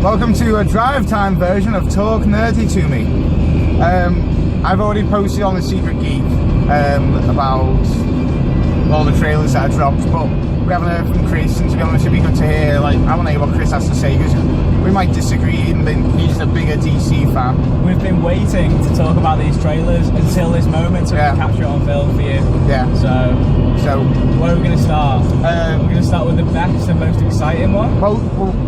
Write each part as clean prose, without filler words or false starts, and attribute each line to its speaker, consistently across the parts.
Speaker 1: Welcome to a drive time version of Talk Nerdy to Me. I've already posted on the Secret Geek about all the trailers that I dropped, but we haven't heard from Chris, and to be honest, it'd be good to hear, like, I want to hear what Chris has to say, because we might disagree, and then he's a bigger DC fan.
Speaker 2: We've been waiting to talk about these trailers until this moment, so we can capture it on film for you.
Speaker 1: Yeah.
Speaker 2: So where are we going to start? We're going to start with the best and most exciting one.
Speaker 1: Well,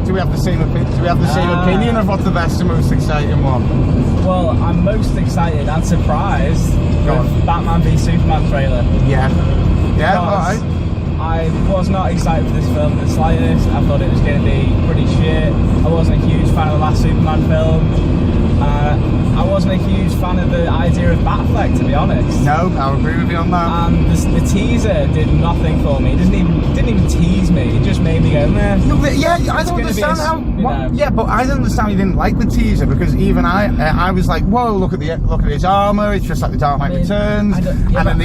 Speaker 1: do we have the same opinion? Do we have the same opinion of what's the best and most exciting one?
Speaker 2: Well, I'm most excited and surprised with Batman v Superman trailer.
Speaker 1: Yeah. Yeah. All right.
Speaker 2: I was not excited for this film in the slightest. I thought it was going to be pretty shit. I wasn't a huge fan of the last Superman film. I wasn't a huge fan of the idea of Batfleck, to be honest.
Speaker 1: No, I'll agree with you on that.
Speaker 2: And the teaser did nothing for me. It didn't even tease me. It just made me go, meh.
Speaker 1: No, yeah, I don't understand how. Yeah, but I don't understand you didn't like the teaser, because even I was like, whoa, look at his armor. It's just like the Dark Knight Returns. And then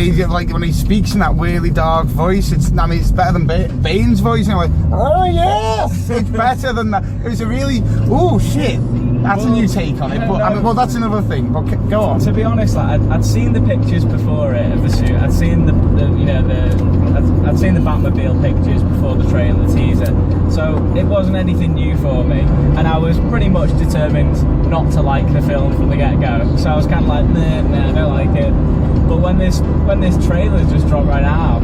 Speaker 1: when he speaks in that weirdly dark voice, it's better than Bane's voice. And I'm like, oh yes, it's better than that. It was a really, oh shit. That's a new take on it, but I mean, well, that's another thing. But go on.
Speaker 2: To be honest, like, I'd seen the pictures before it of the suit. I'd seen I'd seen the Batmobile pictures before the trailer, the teaser. So it wasn't anything new for me, and I was pretty much determined not to like the film from the get-go. So I was kind of like, nah, I don't like it. But when this trailer just dropped right now,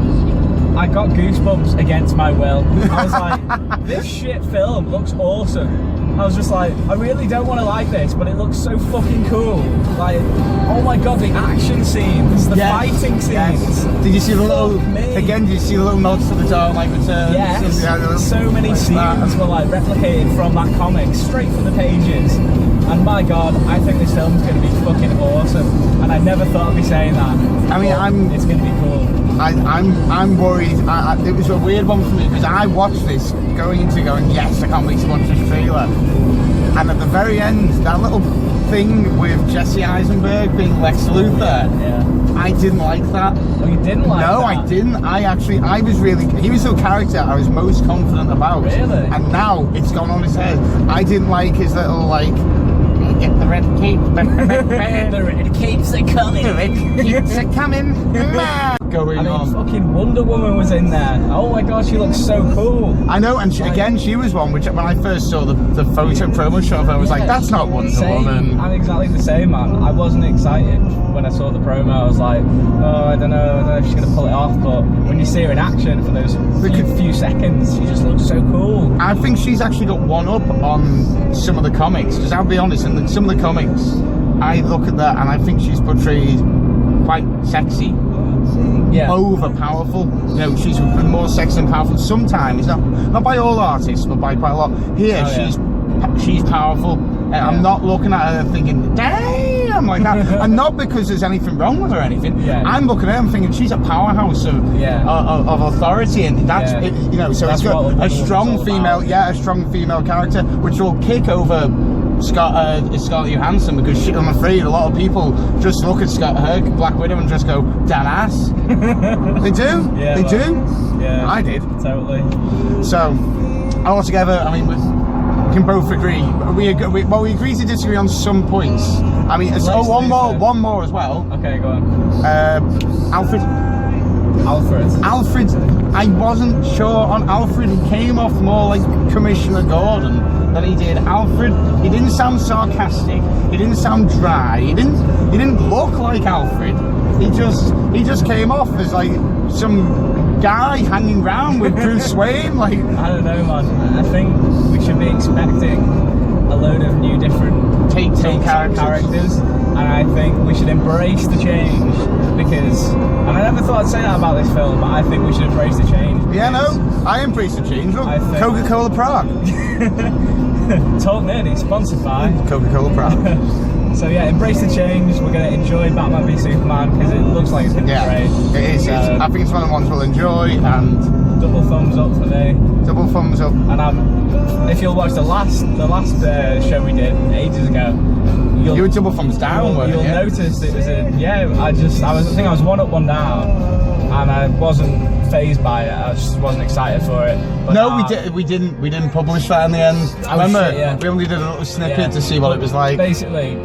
Speaker 2: I got goosebumps against my will. I was like, this shit film looks awesome. I was just like, I really don't want to like this, but it looks so fucking cool. Like, oh my god, the action scenes, the fighting scenes.
Speaker 1: Yes. Did you see the little nods to the Dark Knight Returns?
Speaker 2: Yes. So many scenes were like replicated from that comic, straight from the pages. And my god, I think this film's going to be fucking awesome. And I never thought I'd be saying that. I mean, it's going to be cool.
Speaker 1: I'm worried. It was a weird one for me, because I watched this going, yes, I can't wait to watch this trailer. And at the very end, that little thing with Jesse Eisenberg being Lex Luthor, I didn't like that.
Speaker 2: Oh, you didn't like that?
Speaker 1: No, I didn't. He was the character I was most confident about.
Speaker 2: Really?
Speaker 1: And now it's gone on his head. I didn't like his little, like, get the red cape.
Speaker 2: The red capes are coming.
Speaker 1: The red capes are coming. Going on.
Speaker 2: Fucking Wonder Woman was in there. Oh my god, she looks so cool.
Speaker 1: I know, and she was one which, when I first saw the photo promo shot of her, I was like, that's not Wonder Woman.
Speaker 2: I'm exactly the same, man. I wasn't excited when I saw the promo. I was like, oh, I don't know if she's gonna pull it off. But when you see her in action for those few seconds, she just looks so cool.
Speaker 1: I think she's actually got one up on some of the comics, because I'll be honest, in some of the comics, I look at that and I think she's portrayed quite sexy. Yeah. Over powerful. You know, she's more sexy and powerful sometimes, not by all artists, but by quite a lot. Here, she's powerful. I'm not looking at her thinking, damn, like that. And not because there's anything wrong with her or anything. I'm looking at her and thinking she's a powerhouse of authority, and that's so it's got a strong female character, which will kick over Scarlett Johansson, because I'm afraid a lot of people just look at her Black Widow and just go, damn ass. They do. Yeah, they do. Yeah, I did.
Speaker 2: Totally.
Speaker 1: So, altogether, I mean, we can both agree. We agree to disagree on some points. I mean, one more as well.
Speaker 2: Okay, go on.
Speaker 1: Alfred. I wasn't sure on Alfred. He came off more like Commissioner Gordon than he did Alfred. He didn't sound sarcastic. He didn't sound dry. He didn't look like Alfred. He just came off as like some guy hanging around with Bruce Wayne. Like,
Speaker 2: I don't know, man. I think we should be expecting a load of new different takes on characters, and I think we should embrace the change, because, and I never thought I'd say that about this film, but I think we should embrace the change.
Speaker 1: Yeah, no, I embrace the change. Look, Coca-Cola Prague.
Speaker 2: Talk Nerdy, sponsored by
Speaker 1: Coca-Cola Prague.
Speaker 2: So yeah, embrace the change. We're going to enjoy Batman v Superman, because it looks like it's going to be great.
Speaker 1: It is. I think it's one of the ones we'll enjoy, and
Speaker 2: double thumbs up for me.
Speaker 1: Double thumbs up.
Speaker 2: And if you'll watch the last show we did ages ago,
Speaker 1: You were double thumbs down, weren't you?
Speaker 2: You'll notice it was I think I was one up, one down, and I wasn't phased by it. I just wasn't excited for it. But
Speaker 1: no, we didn't publish that in the end. Remember, we only did a little snippet to see what it was like.
Speaker 2: Basically,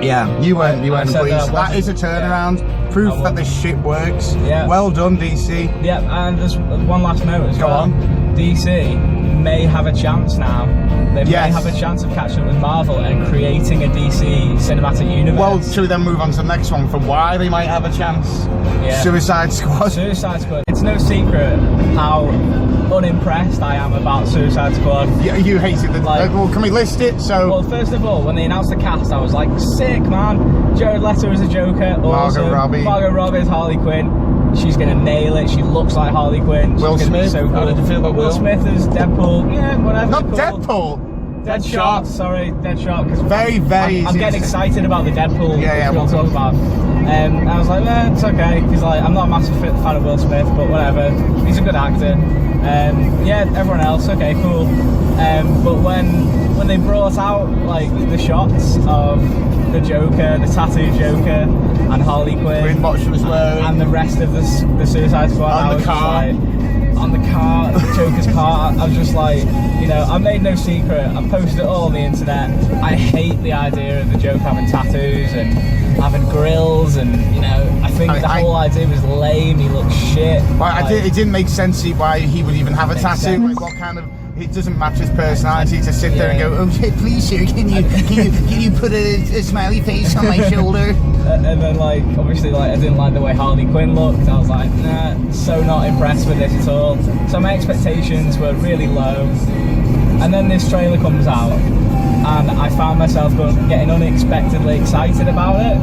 Speaker 1: yeah, you weren't pleased. That is a turnaround. Proof that this shit works.
Speaker 2: Yeah.
Speaker 1: Well done, DC.
Speaker 2: Yeah, and there's one last note as well. Go on. DC may have a chance now. They may have a chance of catching up with Marvel and creating a DC cinematic universe.
Speaker 1: Well, should we then move on to the next one for why they might have a chance? Yeah. Suicide Squad.
Speaker 2: Suicide Squad. It's no secret how unimpressed I am about Suicide Squad.
Speaker 1: Yeah, you hated the well, can we list it? So,
Speaker 2: well, first of all, when they announced the cast, I was like, sick, man. Jared Leto is a Joker.
Speaker 1: Margot
Speaker 2: Robbie is Harley Quinn. She's gonna nail it. She looks like Harley Quinn.
Speaker 1: Will Smith.
Speaker 2: So cool.
Speaker 1: How did you feel about
Speaker 2: Will Smith as Deadpool? Yeah, whatever.
Speaker 1: Not Deadpool.
Speaker 2: Deadshot. Sorry, Deadshot. Because
Speaker 1: very.
Speaker 2: I'm getting excited about the Deadpool.
Speaker 1: Yeah.
Speaker 2: We'll talk about. I was like, it's okay. Because I'm not a massive fan of Will Smith, but whatever. He's a good actor. Everyone else, okay, cool. But when they brought out like the shots of the Joker, the tattooed Joker, and Harley Quinn, and the rest of the Suicide Squad, on the car, the Joker's car, I was just like, I made no secret. I posted it all on the internet. I hate the idea of the Joker having tattoos and having grills, and I think the whole idea was lame. He looked shit.
Speaker 1: Well, it didn't make sense why he would even have a tattoo. Like, what kind of? It doesn't match his personality to sit there and go, "Oh, please, sir, can you put a smiley face on my shoulder?"
Speaker 2: And then, obviously, I didn't like the way Harley Quinn looked. I was like, nah, so not impressed with this at all. So my expectations were really low. And then this trailer comes out, and I found myself getting unexpectedly excited about it.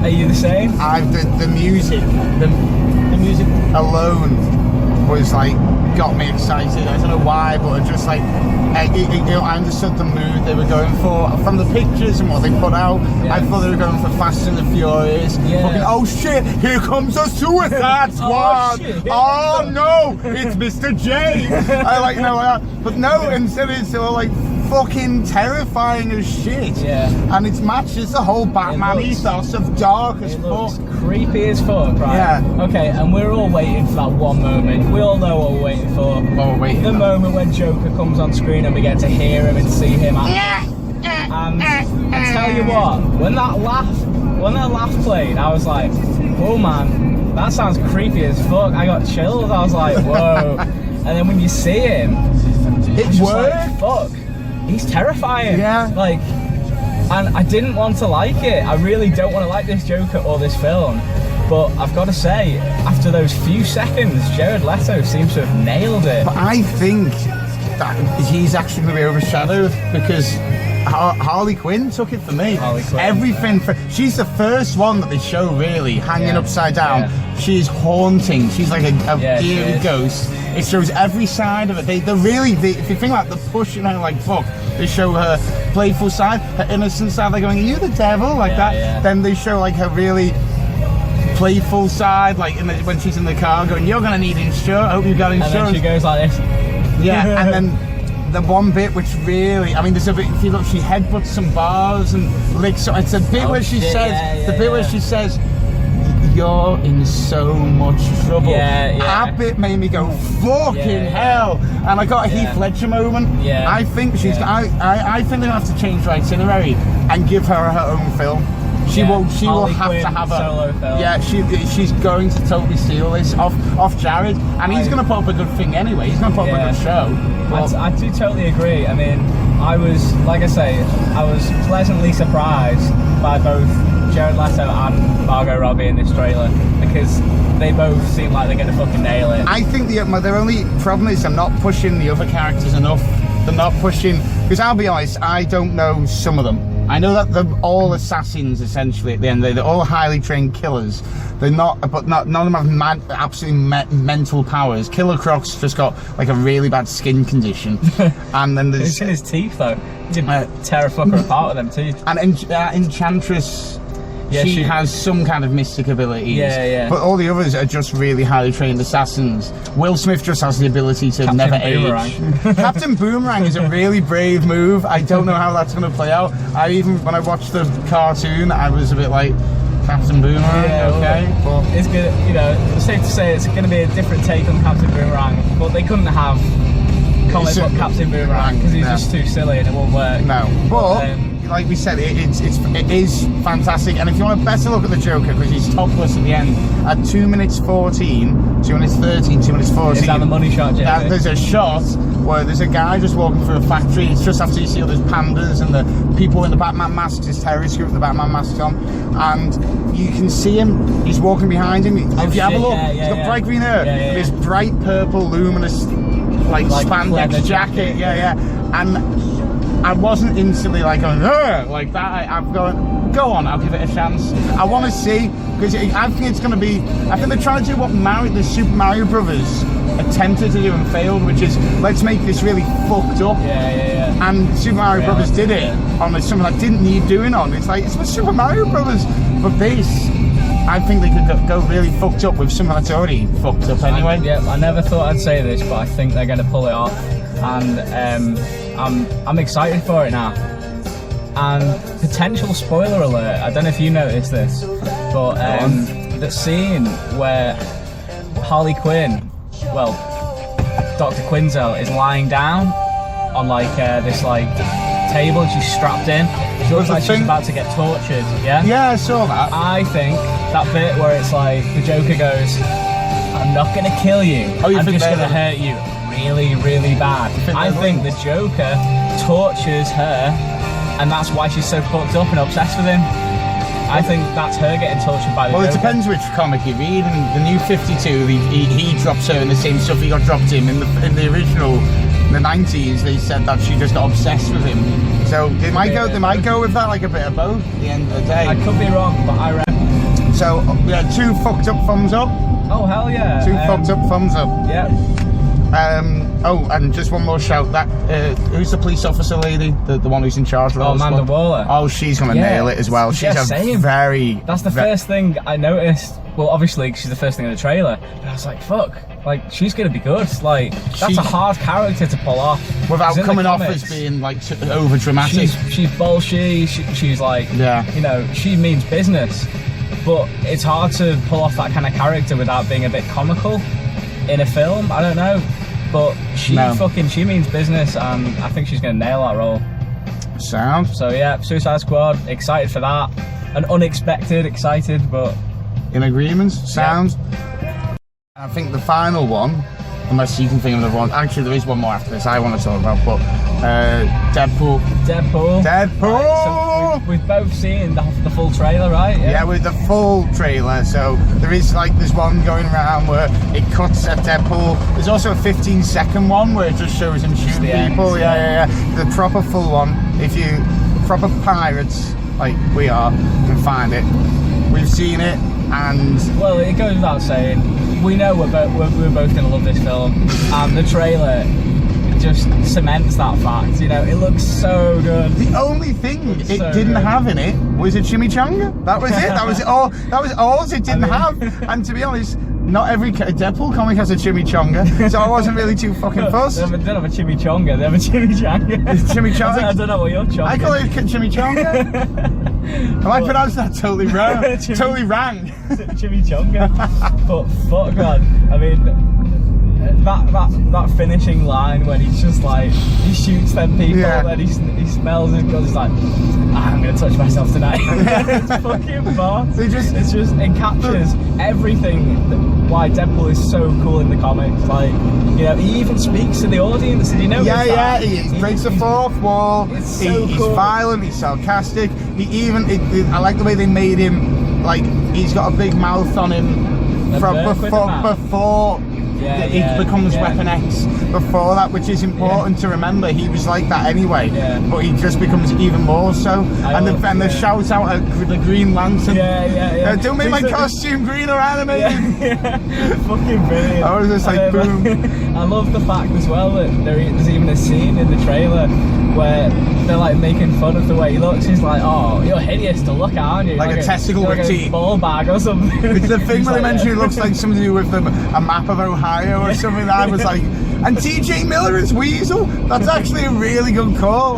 Speaker 2: Are you the same?
Speaker 1: The music alone was got me excited. I don't know why, but just I understood the mood they were going for from the pictures and what they put out. Yeah. I thought they were going for Fast and the Furious. Yeah. Fucking, oh shit, here comes a Suicide Squad. Oh no, it's Mr. J. But no, instead it's all fucking terrifying as shit. Yeah. And it matches the whole Batman ethos of dark as fuck.
Speaker 2: Creepy as fuck, right? Yeah. Okay, and we're all waiting for that one moment. We all know what we're waiting for. The moment when Joker comes on screen and we get to hear him and see him act. And I tell you what, when that laugh played, I was like, oh man, that sounds creepy as fuck. I got chills. I was like, whoa. And then when you see him, it's just fuck. He's terrifying. Yeah. And I didn't want to like it. I really don't want to like this Joker or this film. But I've got to say, after those few seconds, Jared Leto seems to have nailed it.
Speaker 1: But I think that he's actually going to be overshadowed because Harley Quinn took it for me. Everything she's the first one that they show really hanging upside down. Yeah. She's haunting. She's like a eerie ghost. It shows every side of it. They're really, if you think the pushing her fuck, they show her playful side, her innocent side. They're going, "Are you the devil?" that. Yeah. Then they show her really playful side, when she's in the car, going, "You're gonna need insurance. I hope you got insurance."
Speaker 2: And then she goes like this.
Speaker 1: Yeah, and then the one bit which really, there's a bit. If you look, she headbutts some bars and licks. So it's a bit where she says, where she says, "You're in so much trouble." That bit made me go, fucking hell. And I got a Heath Ledger moment. Yeah. I think she's. I think they have to change her itinerary and give her own film. She will have to have a
Speaker 2: solo film.
Speaker 1: Yeah, she's going to totally steal this off Jared, and he's going to put up a good thing anyway. He's going to put up a good show.
Speaker 2: I do totally agree. I was, like I say, I was pleasantly surprised by both Jared Leto and Margot Robbie in this trailer because they both seem like they're going to fucking nail it.
Speaker 1: I think their only problem is they're not pushing the other characters enough. They're not pushing, because I'll be honest, I don't know some of them. I know that they're all assassins essentially at the end. They're all highly trained killers. They're not, but none of them have absolutely mental powers. Killer Croc's just got a really bad skin condition, and then there's
Speaker 2: it's in his teeth though. You can tear a fucker apart with them teeth.
Speaker 1: And Enchantress,
Speaker 2: Yeah,
Speaker 1: she has some kind of mystic abilities.
Speaker 2: Yeah.
Speaker 1: But all the others are just really highly trained assassins. Will Smith just has the ability to never age. Captain Boomerang is a really brave move. I don't know how that's going to play out. When I watched the cartoon, I was a bit like, Captain Boomerang, okay.
Speaker 2: But it's good, you know, it's safe to say it's going to be a different take on Captain Boomerang, but they couldn't have comic book Captain Boomerang because he's just too silly and it won't work.
Speaker 1: No, but like we said, it is fantastic. And if you want a better look at the Joker, because he's topless at the end, at 2 minutes 14, 2 minutes 13, 2 minutes 14.
Speaker 2: Is that the money shot, Jamie?
Speaker 1: There's a shot where there's a guy just walking through a factory. It's just after you see all those pandas and the people in the Batman masks, his terrorist group with the Batman masks on, and you can see him. He's walking behind him. If you have a look, he's got bright green hair, this bright purple, luminous, like spandex jacket. And I wasn't instantly like going, like that. I'm going, go on, I'll give it a chance. I want to see, because I think it's going to be, I think they're trying to do what the Super Mario Brothers attempted to do and failed, which is, let's make this really fucked up. And Super Mario Brothers did it on something that didn't need doing on. It's like, it's with Super Mario Brothers. But this, I think they could go really fucked up with something that's already fucked up anyway.
Speaker 2: I never thought I'd say this, but I think they're going to pull it off. And I'm excited for it now. And potential spoiler alert, I don't know if you noticed this, but the scene where Harley Quinn, well, Dr. Quinzel is lying down on like this like table, and she's strapped in. She looks like she's about to get tortured. Yeah,
Speaker 1: I saw that.
Speaker 2: I think that bit where it's like the Joker goes, I'm not gonna kill you, I'm just gonna hurt you really, really bad. I think the Joker tortures her, and that's why she's so fucked up and obsessed with him. I think that's her getting tortured by the Joker.
Speaker 1: Well, it depends which comic you read. In the new 52, he drops her in the same stuff he got dropped in the original, in the 90s. They said that she just got obsessed with him. So they might go with that, like a bit of both at the end of the day.
Speaker 2: I could be wrong, but I reckon.
Speaker 1: So yeah, 2 fucked up thumbs up.
Speaker 2: Oh hell yeah!
Speaker 1: 2 fucked up thumbs up.
Speaker 2: Yeah.
Speaker 1: Oh, and just one more shout. That who's the police officer lady? The one who's in charge of all this
Speaker 2: Amanda Waller.
Speaker 1: Oh, she's gonna nail it as well. She's
Speaker 2: That's the first thing I noticed. Well, obviously she's the first thing in the trailer, but I was like, fuck, like she's gonna be good. Like that's a hard character to pull off
Speaker 1: without coming off as being like over dramatic.
Speaker 2: She's bolshy. She's like, you know, she means business. But it's hard to pull off that kind of character without being a bit comical in a film. I don't know. But she means business, and I think she's going to nail that role.
Speaker 1: Sound.
Speaker 2: So yeah, Suicide Squad, excited for that. And unexpected, excited, but...
Speaker 1: In agreement, sound. Yeah. I think the final one, unless you can think of another one. Actually, there is one more after this I want to talk about, but Deadpool.
Speaker 2: Right, so we've both seen the full trailer, right?
Speaker 1: Yeah, with the full trailer. So there's one going around where it cuts at Deadpool. There's also a 15-second one where it just shows him shooting people. Yeah. The proper full one. If you proper pirates like we are, you can find it. We've seen it, and
Speaker 2: well, it goes without saying, we know we're both gonna love this film, and the trailer just cements that fact. You know, it looks so good.
Speaker 1: The only thing it didn't have in it was a chimichanga. That was it. That was all. That was all it didn't have. And to be honest, not every Deadpool comic has a chimichanga, so I wasn't really too fucking fussed.
Speaker 2: They don't have a chimichanga. They have a chimichanga.
Speaker 1: Chimichanga.
Speaker 2: I don't know what you're chonking.
Speaker 1: I call it chimichanga. Am I pronounced that totally wrong? Totally wrong.
Speaker 2: Chimichanga. But fuck God, I mean. That finishing line when he's just like, he shoots them people and he smells it because he's like, I'm gonna touch myself tonight. It's fucking boss. It captures everything why Deadpool is so cool in the comics. Like, you know, he even speaks to the audience. Did you know that?
Speaker 1: He breaks the fourth wall.
Speaker 2: He's
Speaker 1: violent, he's sarcastic. I like the way they made him, like, he's got a big mouth on him before he becomes Weapon X. Before that, which is important to remember, he was like that anyway, but he just becomes even more so. And the shout out at the Green Lantern. Don't make my costume green or animated.
Speaker 2: Fucking brilliant.
Speaker 1: I was just like, boom.
Speaker 2: I love the fact as well that there's even a scene in the trailer where they're like making fun of the way he looks. He's like, "Oh, you're hideous to look at, aren't you?
Speaker 1: Like a testicle with teeth.
Speaker 2: Ball bag or something."
Speaker 1: It's the thing where they mentioned he looks like somebody with a map of Ohio or something. That I was like, and TJ Miller is Weasel. That's actually a really good call.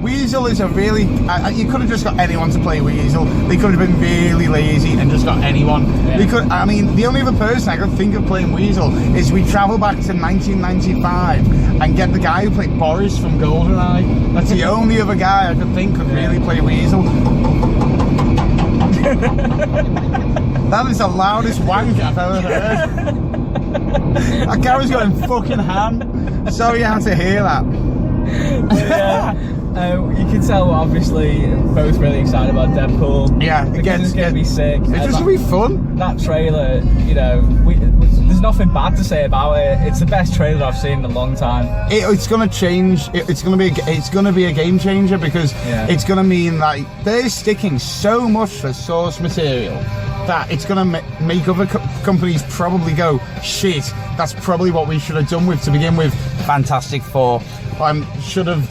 Speaker 1: Weasel is a really. You could have just got anyone to play Weasel. They could have been really lazy and just got anyone.
Speaker 2: Yeah.
Speaker 1: They could. I mean, the only other person I could think of playing Weasel is we travel back to 1995 and get the guy who played Boris from GoldenEye. That's the only other guy I could think could really play Weasel. That is the loudest wank I've ever heard. That guy was going fucking ham. Sorry you had to hear that.
Speaker 2: You can tell we're obviously both really excited about Deadpool.
Speaker 1: Yeah,
Speaker 2: it's going to be sick.
Speaker 1: It's just going to be fun.
Speaker 2: That trailer, you know, there's nothing bad to say about it. It's the best trailer I've seen in a long time.
Speaker 1: It's going to change. It's going to be a game changer because it's going to mean that they're sticking so much to source material that it's going to make other companies probably go, shit, that's probably what we should have done with to begin with. Fantastic Four. Should have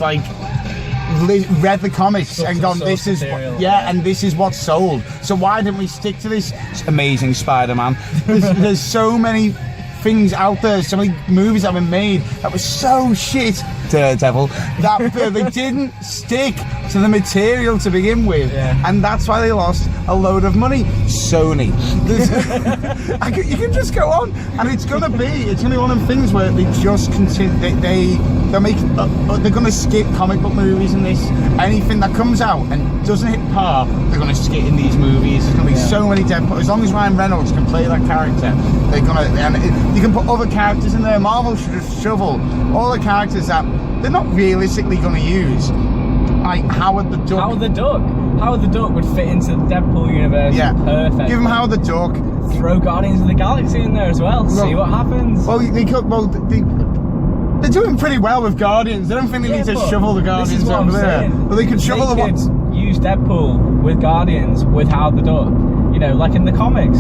Speaker 1: read the comics and gone, this is and this is what's sold. So why didn't we stick to this amazing Spider-Man? There's so many things out there, so many movies that have been made that were so shit, Daredevil, that they didn't stick to the material to begin with, and that's why they lost a load of money. Sony. You can just go on, and it's gonna be one of them things where they just continue. They're gonna skip comic book movies in this. Anything that comes out and doesn't hit par, they're gonna skip in these movies. There's gonna be so many Deadpool. As long as Ryan Reynolds can play that character, they're gonna. And you can put other characters in there. Marvel should just shovel all the characters that they're not realistically gonna use. Like Howard the Duck.
Speaker 2: Howard the Duck would fit into the Deadpool universe. Yeah, perfect.
Speaker 1: Give him Howard the Duck.
Speaker 2: Throw Guardians of the Galaxy in there as well. See what happens.
Speaker 1: Well, they could. Well, they're doing pretty well with Guardians. I don't think they need to shovel the Guardians over there. But they could shovel
Speaker 2: the ones. Use Deadpool with Guardians with Howard the Duck. You know, like in the comics.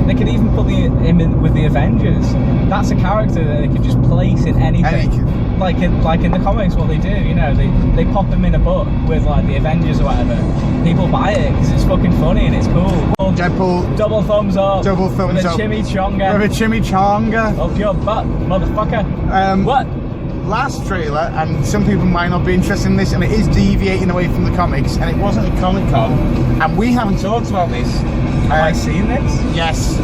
Speaker 2: They could even put him in with the Avengers. That's a character that they could just place in anything. Like in the comics, what they do, you know, they pop him in a book with like the Avengers or whatever. People buy it because it's fucking funny and it's cool.
Speaker 1: Deadpool.
Speaker 2: Double thumbs up.
Speaker 1: Double thumbs up.
Speaker 2: With a chimichanga.
Speaker 1: With a chimichanga.
Speaker 2: Up your butt, motherfucker. What?
Speaker 1: Last trailer, and some people might not be interested in this, and it is deviating away from the comics, and it wasn't a Comic-Con, and we haven't talked about this.
Speaker 2: Have I seen this?
Speaker 1: Yes.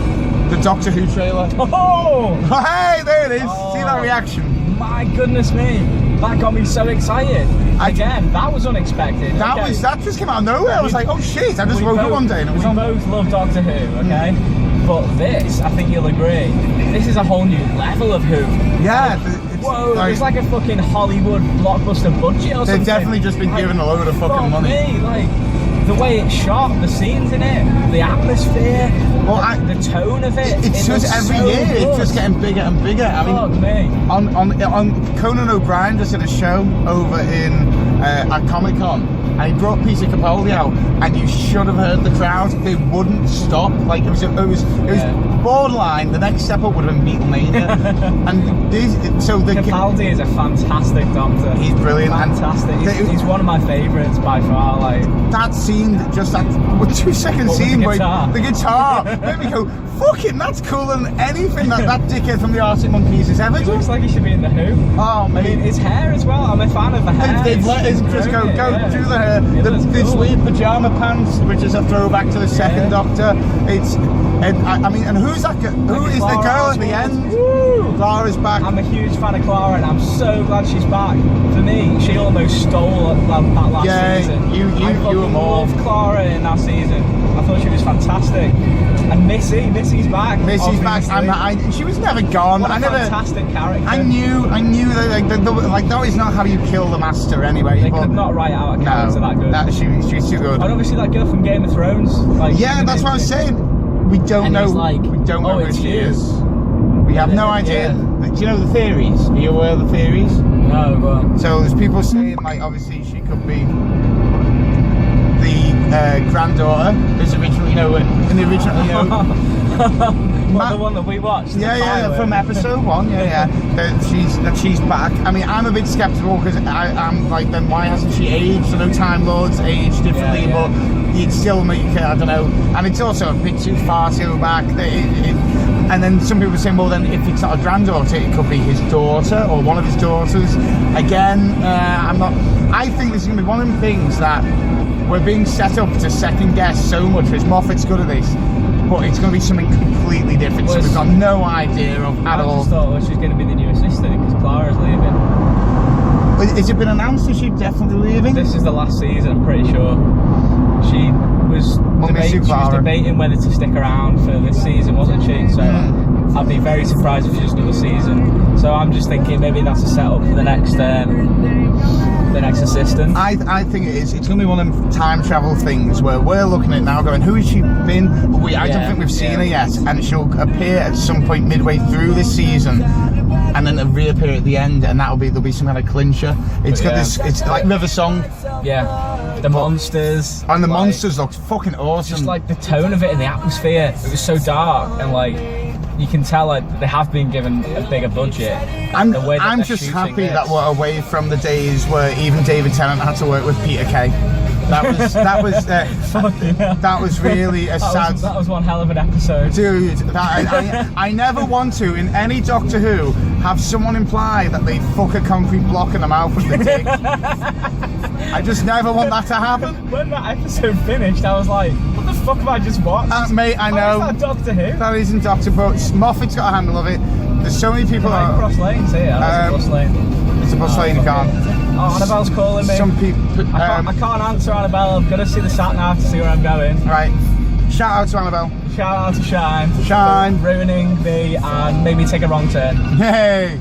Speaker 1: The Doctor Who trailer.
Speaker 2: Oh!
Speaker 1: Hey, there it is. See that reaction?
Speaker 2: My goodness me. That got me so excited. Again, that was unexpected.
Speaker 1: That just came out of nowhere. I was like, oh shit, I just woke up one day and it was
Speaker 2: on. We both love Doctor Who, okay? But this, I think you'll agree, this is a whole new level of Who.
Speaker 1: Yeah.
Speaker 2: Whoa, it's like a fucking Hollywood blockbuster budget or something.
Speaker 1: They've definitely just been given a load of fucking money.
Speaker 2: The way it's shot, the scenes in it, the atmosphere, the tone of it.
Speaker 1: It's just every year, it's just getting bigger and bigger. I mean, on Conan O'Brien just did a show over at Comic-Con, and he brought Peter Capaldi out, and you should have heard the crowd. They wouldn't stop. Like it was borderline. The next step up would have been Beatlemania. And
Speaker 2: Capaldi is a fantastic Doctor.
Speaker 1: He's brilliant.
Speaker 2: Fantastic. He's one of my favourites by far. Like
Speaker 1: that scene, just that 2 second scene where the guitar made me go, fucking, that's cooler than anything that dickhead from the Arctic Monkeys has ever done.
Speaker 2: He looks like he should be in the Who.
Speaker 1: Oh, man.
Speaker 2: I mean, his hair as well. I'm a fan of the hair.
Speaker 1: They've let him just go do the hair. This weird pajama pants, which is a throwback to the second Doctor. And who's that? Who is the girl at the end? Clara's back.
Speaker 2: I'm a huge fan of Clara, and I'm so glad she's back. For me, she almost stole that last season.
Speaker 1: You were more.
Speaker 2: Loved Clara in that season. I thought she was fantastic. And Missy's back.
Speaker 1: Missy's back. She was never gone.
Speaker 2: What a fantastic character.
Speaker 1: I knew that that is not how you kill the Master anyway.
Speaker 2: They could not write out a character that good.
Speaker 1: She's too good.
Speaker 2: And obviously that girl from Game of Thrones.
Speaker 1: That's what I'm saying. We don't know. We don't know who she is. We have no idea. Do you know the theories? Are you aware of the theories?
Speaker 2: No, but
Speaker 1: so there's people saying obviously she could be the granddaughter. There's originally in the original
Speaker 2: the one that we watched.
Speaker 1: Yeah, from episode 1. Yeah. That she's back. I mean, I'm a bit skeptical because I'm like, then why hasn't she aged? I know Time Lords age differently, but you'd still make it, I don't know. And it's also a bit too far to go back. And then some people are saying, well, then if it's not a granddaughter, it could be his daughter or one of his daughters. Again, I think this is going to be one of them things that we're being set up to second guess so much, because Moffat's good at this, but it's going to be something completely different. So we've got no idea of at all.
Speaker 2: I just thought she's going to be the new assistant because Clara's leaving.
Speaker 1: Has it been announced that she's definitely leaving?
Speaker 2: This is the last season, I'm pretty sure. She was debating whether to stick around for this season, wasn't she? So I'd be very surprised if she's another season. So I'm just thinking maybe that's a setup for the next assistant.
Speaker 1: I think it is. It's going to be one of them time travel things where we're looking at it now going, who has she been? But I don't think we've seen her yet, and she'll appear at some point midway through this season, and then reappear at the end, and there'll be some kind of clincher. It's got this. It's like River Song.
Speaker 2: Yeah, the monsters.
Speaker 1: And the monsters look fucking awesome.
Speaker 2: Just like the tone of it and the atmosphere. It was so dark, and like you can tell like they have been given a bigger budget. And
Speaker 1: I'm just happy that we're away from the days where even David Tennant had to work with Peter Kay. That was really a sad.
Speaker 2: That was one hell of an episode,
Speaker 1: dude. I never want to in any Doctor Who have someone imply that they fuck a concrete block in the mouth with the dick. I just never want that to happen.
Speaker 2: When that episode finished, I was like, what the fuck have I just watched?
Speaker 1: Mate, I know.
Speaker 2: How is that Doctor Who?
Speaker 1: That isn't Doctor Who. Moffat's got a handle of it. There's so many people.
Speaker 2: Cross lanes here. Cross lane.
Speaker 1: It's a bus lane, you can't.
Speaker 2: Oh, Annabelle's calling me.
Speaker 1: Some people.
Speaker 2: I can't answer Annabelle. I've got to see the sat nav to see where I'm going.
Speaker 1: Right. Shout out to Annabelle.
Speaker 2: Shout out to Shine.
Speaker 1: Shine.
Speaker 2: Ruining me and made me take a wrong turn.
Speaker 1: Hey.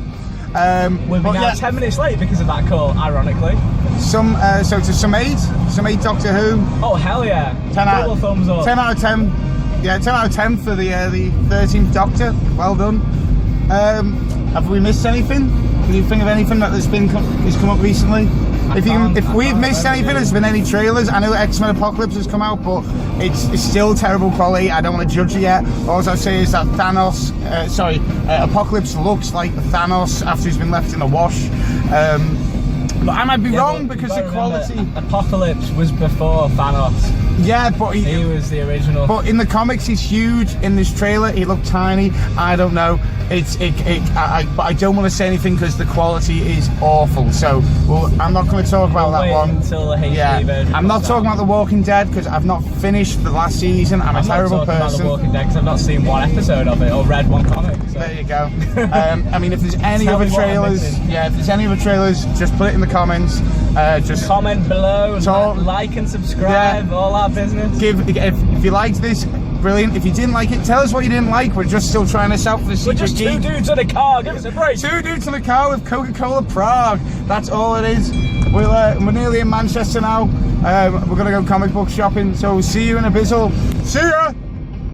Speaker 2: We'll be now 10 minutes late because of that call, ironically.
Speaker 1: So to some eight Doctor Who.
Speaker 2: Oh hell yeah!
Speaker 1: 10
Speaker 2: Double thumbs up.
Speaker 1: 10 out of 10. Yeah, 10 out of 10 for the 13th Doctor. Well done. Have we missed anything? Can you think of anything that has come up recently? If we've missed anything, there's been any trailers. I know X-Men Apocalypse has come out, but it's still terrible quality. I don't want to judge it yet. All I'll say is that Apocalypse looks like Thanos after he's been left in the wash. But I might be wrong because the quality.
Speaker 2: Apocalypse was before Thanos.
Speaker 1: Yeah, but
Speaker 2: he was the original.
Speaker 1: But in the comics, he's huge. In this trailer, he looked tiny. I don't know. But I don't want to say anything because the quality is awful. So I'm not going to talk about that one
Speaker 2: until the HD version.
Speaker 1: I'm not talking about The Walking Dead because I've not finished the last season. I'm a terrible person.
Speaker 2: About The Walking Dead because I've not seen one episode of it or read one comic. So.
Speaker 1: There you go. I mean, if there's any other trailers, just put it in the comments. Just
Speaker 2: comment below, like and subscribe, all that business.
Speaker 1: If you liked this, brilliant. If you didn't like it, tell us what you didn't like. We're just still trying this out for the secret.
Speaker 2: We're just two dudes in a car. Give us a break.
Speaker 1: Two dudes in a car with Coca-Cola Prague. That's all it is. We're nearly in Manchester now. We're gonna go comic book shopping. So see you in a bizzle. See ya.